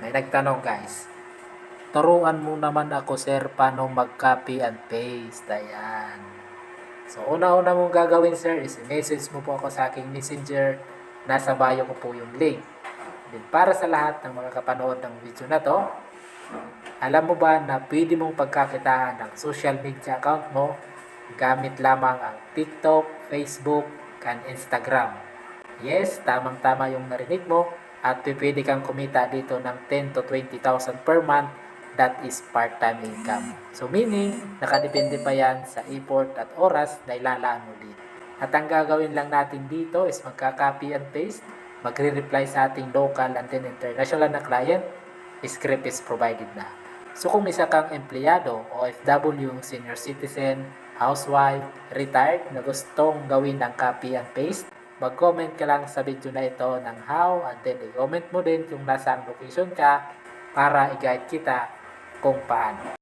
may nagtanong guys. Turuan mo naman ako sir paano mag-copy and paste. Ayan. So una-una mong gagawin sir is i-message mo po ako sa aking messenger. Nasa bio ko po yung link. Then para sa lahat ng mga kapanood ng video na to, alam mo ba na pwede mong pagkakitaan ng social media account mo gamit lamang ang TikTok, Facebook, and Instagram. Yes, tamang-tama yung narinig mo at pwede kang kumita dito ng 10 to 20,000 per month. That is part-time income. So meaning, nakadepende pa yan sa effort at oras na ilalaan mo dito. At ang gagawin lang natin dito is magka-copy and paste, magre-reply sa ating local and then international na client, script is provided na. So kung isa kang empleyado, OFW, senior citizen, housewife, retired na gustong gawin ng copy and paste, mag-comment ka lang sa video na ito ng how and then i-comment mo din kung nasaan location ka para i-guide kita kung paano.